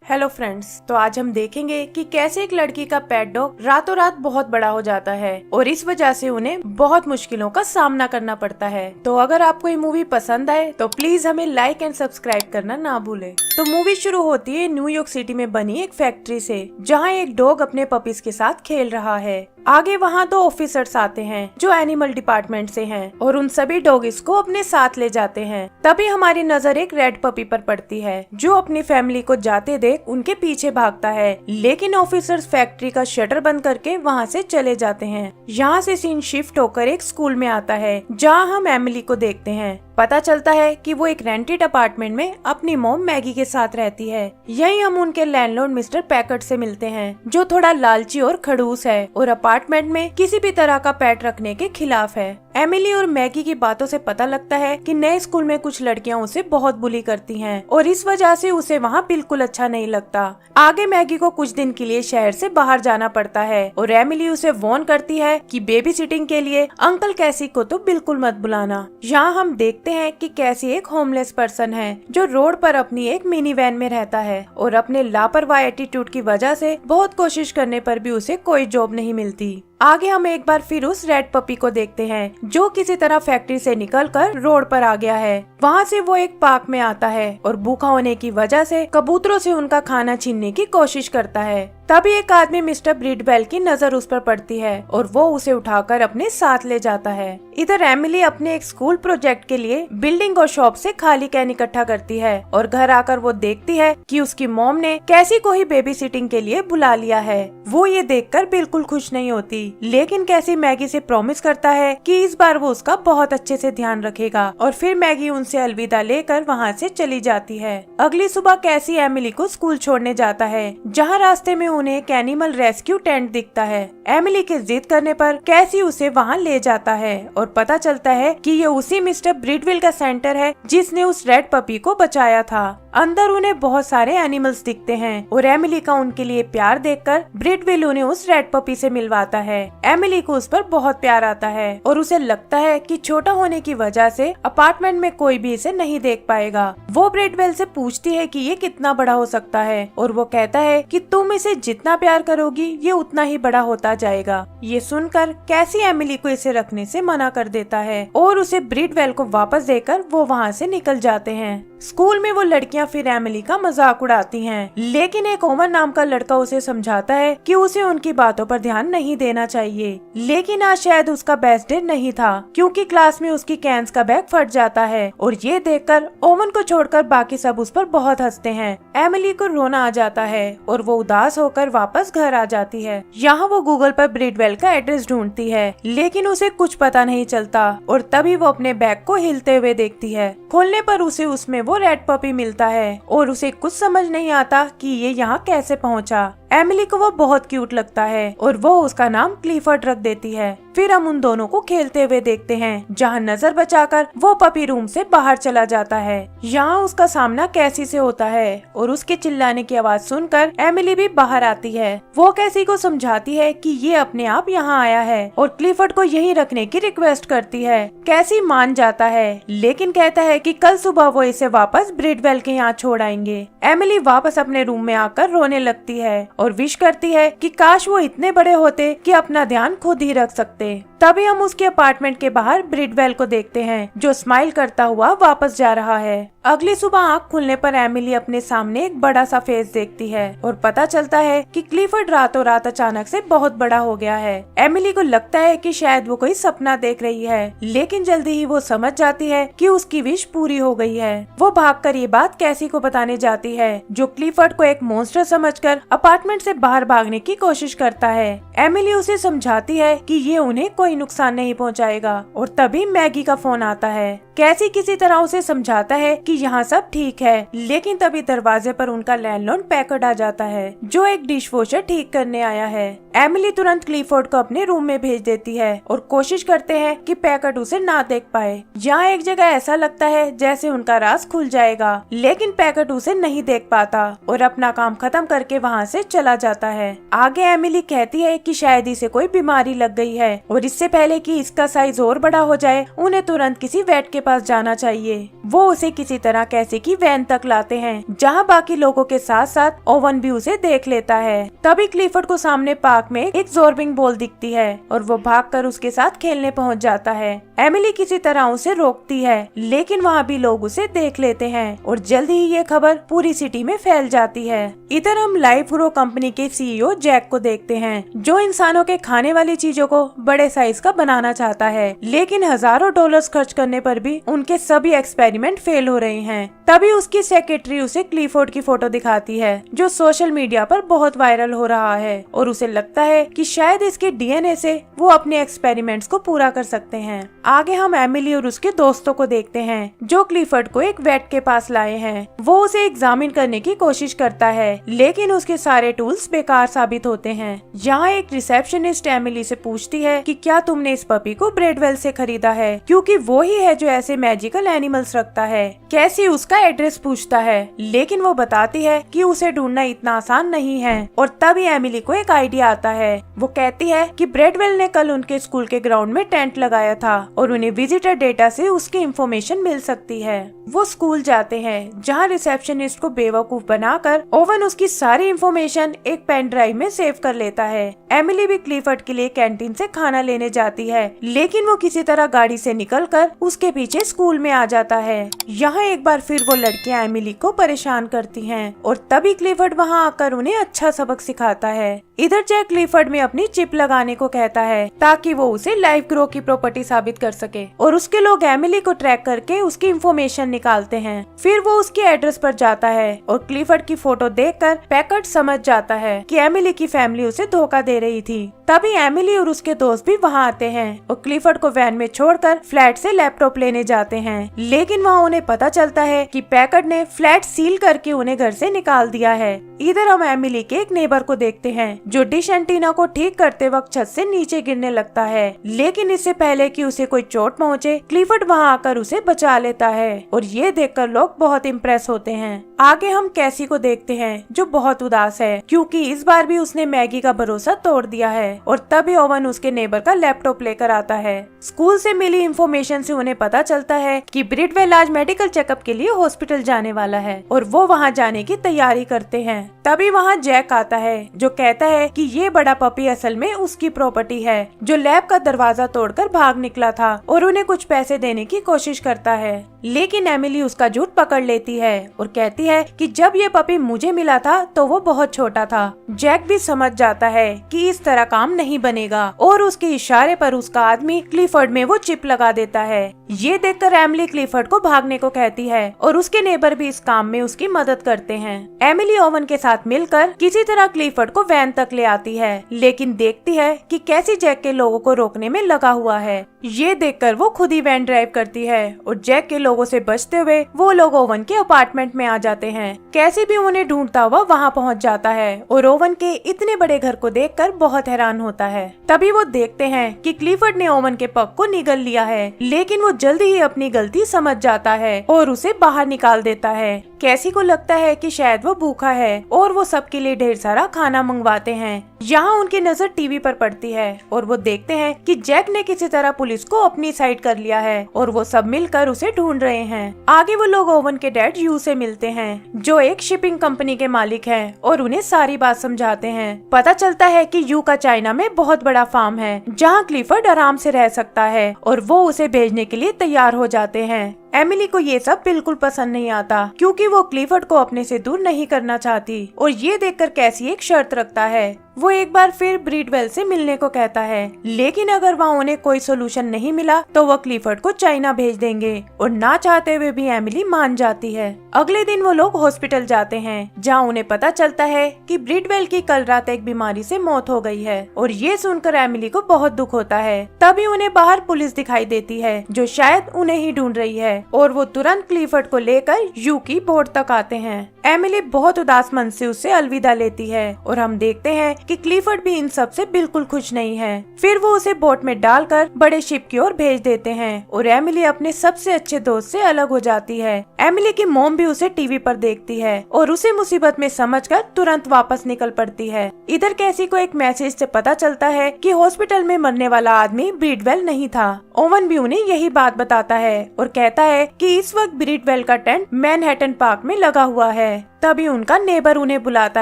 Hello friends, तो आज हम देखेंगे कि कैसे एक लड़की का पेट डॉग रातों रात बहुत बड़ा हो जाता है और इस वजह से उन्हें बहुत मुश्किलों का सामना करना पड़ता है। तो अगर आपको ये मूवी पसंद आए तो प्लीज हमें लाइक एंड सब्सक्राइब करना ना भूले। तो मूवी शुरू होती है न्यूयॉर्क सिटी में बनी एक फैक्ट्री से, जहाँ एक डॉग अपने पपीज के साथ खेल रहा है। आगे वहाँ 2 ऑफिसर्स आते हैं जो एनिमल डिपार्टमेंट से हैं और उन सभी डॉगिस को अपने साथ ले जाते हैं। तभी हमारी नजर एक रेड पपी पर पड़ती है जो अपनी फैमिली को जाते देख उनके पीछे भागता है, लेकिन ऑफिसर्स फैक्ट्री का शटर बंद करके वहाँ से चले जाते हैं। यहाँ से सीन शिफ्ट होकर एक स्कूल में आता है जहाँ हम एमिली को देखते हैं। पता चलता है कि वो एक रेंटेड अपार्टमेंट में अपनी मॉम मैगी के साथ रहती है। यही हम उनके लैंडलॉर्ड मिस्टर पैकर्ट से मिलते हैं जो थोड़ा लालची और खड़ूस है और अपार्टमेंट में किसी भी तरह का पेट रखने के खिलाफ है। एमिली और मैगी की बातों से पता लगता है कि नए स्कूल में कुछ लड़कियां उसे बहुत बुली करती हैं और इस वजह से उसे वहां बिल्कुल अच्छा नहीं लगता। आगे मैगी को कुछ दिन के लिए शहर से बाहर जाना पड़ता है और एमिली उसे वार्न करती है कि बेबी सिटिंग के लिए अंकल कैसी को तो बिल्कुल मत बुलाना। यहाँ हम देखते हैं कि कैसी एक होमलेस पर्सन है जो रोड पर अपनी एक मिनी वैन में रहता है और अपने लापरवाह एटीट्यूड की वजह से बहुत कोशिश करने पर भी उसे कोई जॉब नहीं मिलती। आगे हम एक बार फिर उस रेड पपी को देखते हैं जो किसी तरह फैक्ट्री से निकलकर रोड पर आ गया है। वहाँ से वो एक पार्क में आता है और भूखा होने की वजह से कबूतरों से उनका खाना छीनने की कोशिश करता है। तभी एक आदमी मिस्टर ब्रिडवेल की नजर उस पर पड़ती है और वो उसे उठाकर अपने साथ ले जाता है। इधर एमिली अपने एक स्कूल प्रोजेक्ट के लिए बिल्डिंग और शॉप से खाली कैन इकट्ठा करती है और घर आकर वो देखती है कि उसकी मॉम ने कैसी को ही बेबी सिटिंग के लिए बुला लिया है। वो ये देखकर बिल्कुल खुश नहीं होती, लेकिन कैसी मैगी से प्रॉमिस करता है कि इस बार वो उसका बहुत अच्छे से ध्यान रखेगा और फिर मैगी उनसे अलविदा लेकर वहाँ से चली जाती है। अगली सुबह कैसी एमिली को स्कूल छोड़ने जाता है, जहाँ रास्ते में उन्हें एक एनिमल रेस्क्यू टेंट दिखता है। एमिली के जिद करने पर कैसी उसे वहाँ ले जाता है और पता चलता है कि ये उसी मिस्टर ब्रिडवेल का सेंटर है जिसने उस रेड पपी को बचाया था। अंदर उन्हें बहुत सारे एनिमल्स दिखते हैं और एमिली का उनके लिए प्यार देखकर ब्रिडवेल उन्हें उस रेड पपी से मिलवाता है। एमिली को उस पर बहुत प्यार आता है और उसे लगता है कि छोटा होने की वजह से अपार्टमेंट में कोई भी इसे नहीं देख पाएगा। वो ब्रिडवेल से पूछती है कि ये कितना बड़ा हो सकता है और वो कहता है कि तुम इसे जितना प्यार करोगी ये उतना ही बड़ा होता जाएगा। ये सुनकर कैसी एमिली को इसे रखने से मना कर देता है और उसे ब्रिडवेल को वापस देकर वो वहाँ से निकल जाते हैं। स्कूल में वो लड़कियां फिर एमिली का मजाक उड़ाती हैं, लेकिन एक ओमन नाम का लड़का उसे समझाता है कि उसे उनकी बातों पर ध्यान नहीं देना चाहिए। लेकिन आज शायद उसका बेस्ट डे नहीं था क्योंकि क्लास में उसकी कैंस का बैग फट जाता है और ये देखकर ओमन को छोड़कर बाकी सब उस पर बहुत हंसते हैं। एमिली को रोना आ जाता है और वो उदास होकर वापस घर आ जाती है। यहाँ वो गूगल पर ब्रिडवेल का एड्रेस ढूंढती है, लेकिन उसे कुछ पता नहीं चलता और तभी वो अपने बैग को हिलते हुए देखती है। खोलने पर उसे उसमें वो रेड पपी मिलता है और उसे कुछ समझ नहीं आता कि ये यहाँ कैसे पहुँचा। एमिली को वो बहुत क्यूट लगता है और वो उसका नाम क्लिफर्ड रख देती है। फिर हम उन दोनों को खेलते हुए देखते हैं, जहाँ नजर बचाकर वो पपी रूम से बाहर चला जाता है। यहाँ उसका सामना कैसी से होता है और उसके चिल्लाने की आवाज सुनकर एमिली भी बाहर आती है। वो कैसी को समझाती है कि ये अपने आप यहाँ आया है और क्लिफर्ड को यही रखने की रिक्वेस्ट करती है। कैसी मान जाता है, लेकिन कहता है कि कल सुबह वो इसे वापस ब्रिडवेल के यहाँ छोड़ आएंगे। एमिली वापस अपने रूम में आकर रोने लगती है और विश करती है कि काश वो इतने बड़े होते कि अपना ध्यान खुद ही रख सकते। तभी हम उसके अपार्टमेंट के बाहर ब्रिडवेल को देखते हैं जो स्माइल करता हुआ वापस जा रहा है। अगली सुबह आँख खुलने पर एमिली अपने सामने एक बड़ा सा फेस देखती है और पता चलता है कि क्लिफर्ड रातों रात अचानक से बहुत बड़ा हो गया है। एमिली को लगता है कि शायद वो कोई सपना देख रही है, लेकिन जल्दी ही वो समझ जाती है कि उसकी विश पूरी हो गई है। वो भागकर ये बात कैसी को बताने जाती है जो क्लिफर्ड को एक मॉन्स्टर समझकर अपार्टमेंट से बाहर भागने की कोशिश करता है। एमिली उसे समझाती है कि ये उन्हें कोई नुकसान नहीं पहुंचाएगा और तभी मैगी का फोन आता है। कैसी किसी तरह उसे समझाता है कि यहाँ सब ठीक है, लेकिन तभी दरवाजे पर उनका लैंडलॉर्ड पैकर्ड आ जाता है जो एक डिशवॉशर ठीक करने आया है। एमिली तुरंत क्लिफोर्ड को अपने रूम में भेज देती है और कोशिश करते हैं कि पैकर्ड उसे ना देख पाए। यहाँ एक जगह ऐसा लगता है जैसे उनका राज खुल जाएगा, लेकिन पैकर्ड उसे नहीं देख पाता और अपना काम खत्म करके वहाँ से चला जाता है। आगे एमिली कहती है कि शायद इसे कोई बीमारी लग गई है और इस इससे पहले कि इसका साइज और बड़ा हो जाए उन्हें तुरंत किसी वेट के पास जाना चाहिए। वो उसे किसी तरह कैसी की वैन तक लाते हैं, जहाँ बाकी लोगों के साथ साथ ओवन भी उसे देख लेता है। तभी क्लिफर्ड को सामने पार्क में एक ज़ॉर्बिंग बॉल दिखती है और वो भागकर उसके साथ खेलने पहुंच जाता है। एमिली किसी तरह उसे रोकती है, लेकिन वहाँ भी लोग उसे देख लेते हैं और जल्दी ही ये खबर पूरी सिटी में फैल जाती है। इधर हम लाइफ ग्रो कंपनी के सीईओ जैक को देखते हैं, जो इंसानों के खाने वाली चीजों को बड़े साइज का बनाना चाहता है, लेकिन हजारों डॉलर्स खर्च करने पर भी उनके सभी एक्सपेरिमेंट फेल हो रहे हैं। तभी उसकी सेक्रेटरी उसे क्लिफोर्ड की फोटो दिखाती है, जो सोशल मीडिया पर बहुत वायरल हो रहा है, और उसे लगता है कि शायद इसके डीएनए से वो अपने एक्सपेरिमेंट्स को पूरा कर सकते हैं। आगे हम एमिली और उसके दोस्तों को देखते हैं, जो क्लिफर्ड को एक वेट के पास लाए हैं। वो उसे एग्जामिन करने की कोशिश करता है, लेकिन उसके सारे टूल्स बेकार साबित होते हैं। यहाँ एक रिसेप्शनिस्ट एमिली से पूछती है कि क्या तुमने इस पपी को ब्रेडवेल से खरीदा है, क्योंकि वो ही है जो ऐसे मैजिकल एनिमल्स रखता है। कैसी उसका एड्रेस पूछता है, लेकिन वो बताती है कि उसे ढूंढना इतना आसान नहीं है। और तभी एमिली को एक आइडिया आता है। वो कहती है कि ब्रेडवेल ने कल उनके स्कूल के ग्राउंड में टेंट लगाया था और उन्हें विजिटर डेटा से उसकी इंफॉर्मेशन मिल सकती है। वो स्कूल जाते हैं, जहाँ रिसेप्शनिस्ट को बेवकूफ बनाकर ओवन उसकी सारी इंफॉर्मेशन एक पेन ड्राइव में सेव कर लेता है। एमिली भी क्लिफर्ड के लिए कैंटीन से खाना लेने जाती है, लेकिन वो किसी तरह गाड़ी से निकलकर उसके पीछे स्कूल में आ जाता है। यहाँ एक बार फिर वो लड़कियां एमिली को परेशान करती हैं और तभी क्लिफर्ड वहाँ आकर उन्हें अच्छा सबक सिखाता है। इधर जैक क्लिफर्ड में अपनी चिप लगाने को कहता है, ताकि वो उसे लाइफ ग्रो की प्रॉपर्टी साबित कर सके, और उसके लोग एमिली को ट्रैक करके उसकी इंफॉर्मेशन निकालते हैं। फिर वो उसके एड्रेस पर जाता है और क्लिफर्ड की फोटो देखकर पैकर्ड समझ जाता है कि एमिली की फैमिली उसे धोखा दे रही थी। तभी एमिली और उसके दोस्त भी वहाँ आते हैं और क्लिफर्ड को वैन में छोड़कर फ्लैट से लैपटॉप लेने जाते हैं, लेकिन वहाँ उन्हें पता चलता है कि पैकर्ड ने फ्लैट सील करके उन्हें घर से निकाल दिया है। इधर हम एमिली के एक नेबर को देखते हैं, जो डिश एंटीना को ठीक करते वक्त छत से नीचे गिरने लगता है, लेकिन इससे पहले कि उसे कोई चोट पहुँचे, क्लिफर्ड वहाँ आकर उसे बचा लेता है और ये देखकर लोग बहुत इम्प्रेस होते हैं। आगे हम कैसी को देखते हैं, जो बहुत उदास है, क्योंकि इस बार भी उसने मैगी का भरोसा तोड़ दिया है। और तभी ओवन उसके नेबर का लैपटॉप लेकर आता है। स्कूल से मिली इंफॉर्मेशन से उन्हें पता चलता है कि ब्रिडवेल आज मेडिकल चेकअप के लिए हॉस्पिटल जाने वाला है और वो वहाँ जाने की तैयारी करते हैं। तभी वहाँ जैक आता है, जो कहता है कि ये बड़ा पपी असल में उसकी प्रॉपर्टी है, जो लैब का दरवाजा तोड़कर भाग निकला था, और उन्हें कुछ पैसे देने की कोशिश करता है। लेकिन एमिली उसका झूठ पकड़ लेती है और कहती है कि जब ये पपी मुझे मिला था तो वो बहुत छोटा था। जैक भी समझ जाता है कि इस तरह काम नहीं बनेगा और उसके इशारे पर उसका आदमी क्लिफर्ड में वो चिप लगा देता है। ये देखकर एमिली क्लिफर्ड को भागने को कहती है और उसके नेबर भी इस काम में उसकी मदद करते हैं। एमिली ओवन के साथ मिलकर किसी तरह क्लिफर्ड को वैन तक ले आती है, लेकिन देखती है कि कैसी जैक के लोगों को रोकने में लगा हुआ है। ये देखकर वो खुद ही वैन ड्राइव करती है और जैक के लोगों से बचते हुए वो लोग ओवन के अपार्टमेंट में आ जाते हैं। कैसी भी उन्हें ढूंढता हुआ वहाँ पहुँच जाता है और ओवन के इतने बड़े घर को देखकर बहुत हैरान होता है। तभी वो देखते हैं कि क्लिफर्ड ने ओवन के पग को निगल लिया है, लेकिन वो जल्दी ही अपनी गलती समझ जाता है और उसे बाहर निकाल देता है। कैसी को लगता है कि शायद वो भूखा है और वो सबके लिए ढेर सारा खाना मंगवाते हैं। यहाँ उनकी नजर टीवी पर पड़ती है और वो देखते हैं कि जैक ने किसी तरह पुलिस को अपनी साइड कर लिया है और वो सब मिलकर उसे ढूंढ रहे हैं। आगे वो लोग ओवन के डैड यू से मिलते हैं, जो एक शिपिंग कंपनी के मालिक हैं, और उन्हें सारी बात समझाते हैं। पता चलता है कि यू का चाइना में बहुत बड़ा फार्म है, जहाँ क्लिफर्ड आराम से रह सकता है, और वो उसे भेजने के लिए तैयार हो जाते हैं। एमिली को ये सब बिल्कुल पसंद नहीं आता, क्योंकि वो क्लिफर्ड को अपने से दूर नहीं करना चाहती, और ये देखकर कैसी एक शर्त रखता है। वो एक बार फिर ब्रिडवेल से मिलने को कहता है, लेकिन अगर वहाँ उन्हें कोई सोल्यूशन नहीं मिला तो वो क्लिफर्ड को चाइना भेज देंगे, और ना चाहते हुए भी एमिली मान जाती है। अगले दिन वो लोग हॉस्पिटल जाते हैं, जहाँ उन्हें पता चलता है कि ब्रिडवेल की कल रात एक बीमारी से मौत हो गई है, और ये सुनकर एमिली को बहुत दुख होता है। तभी उन्हें बाहर पुलिस दिखाई देती है, जो शायद उन्हें ही ढूंढ रही है। और वो तुरंत क्लिफर्ड को लेकर यूकी बोर्ड तक आते हैं। एमिली बहुत उदास मन से उससे अलविदा लेती है और हम देखते हैं कि क्लिफर्ड भी इन सब से बिल्कुल खुश नहीं है। फिर वो उसे बोट में डालकर बड़े शिप की ओर भेज देते हैं और एमिली अपने सबसे अच्छे दोस्त से अलग हो जाती है। एमिली की मॉम भी उसे टीवी पर देखती है और उसे मुसीबत में समझकर तुरंत वापस निकल पड़ती है। इधर कैसी को एक मैसेज से पता चलता है कि हॉस्पिटल में मरने वाला आदमी ब्रीडवेल नहीं था। ओवन भी उन्हें यही बात बताता है और कहता है कि इस वक्त ब्रीडवेल का टेंट मैनहट्टन पार्क में लगा हुआ है। तभी उनका नेबर उन्हें बुलाता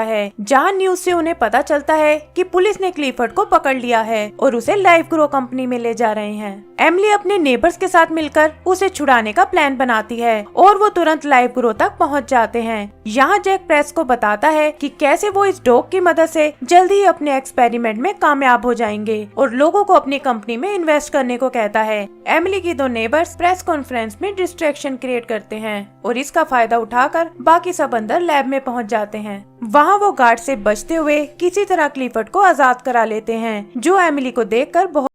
है, जहां न्यूज से उन्हें पता चलता है कि पुलिस ने क्लिफर्ड को पकड़ लिया है और उसे लाइफ ग्रो कंपनी में ले जा रहे हैं। एमिली अपने नेबर्स के साथ मिलकर उसे छुड़ाने का प्लान बनाती है और वो तुरंत लाइफ ग्रो तक पहुंच जाते हैं। यहाँ जैक प्रेस को बताता है कि कैसे वो इस डॉग की मदद से जल्दी ही अपने एक्सपेरिमेंट में कामयाब हो जाएंगे और लोगों को अपनी कंपनी में इन्वेस्ट करने को कहता है। एमिली की दो नेबर्स प्रेस कॉन्फ्रेंस में डिस्ट्रैक्शन क्रिएट करते हैं और इसका फायदा उठाकर बाकी सब अंदर लैब में पहुंच जाते हैं। वहाँ वो गार्ड से बचते हुए किसी तरह क्लिफर्ड को आजाद करा लेते हैं, जो एमिली को देखकर बहुत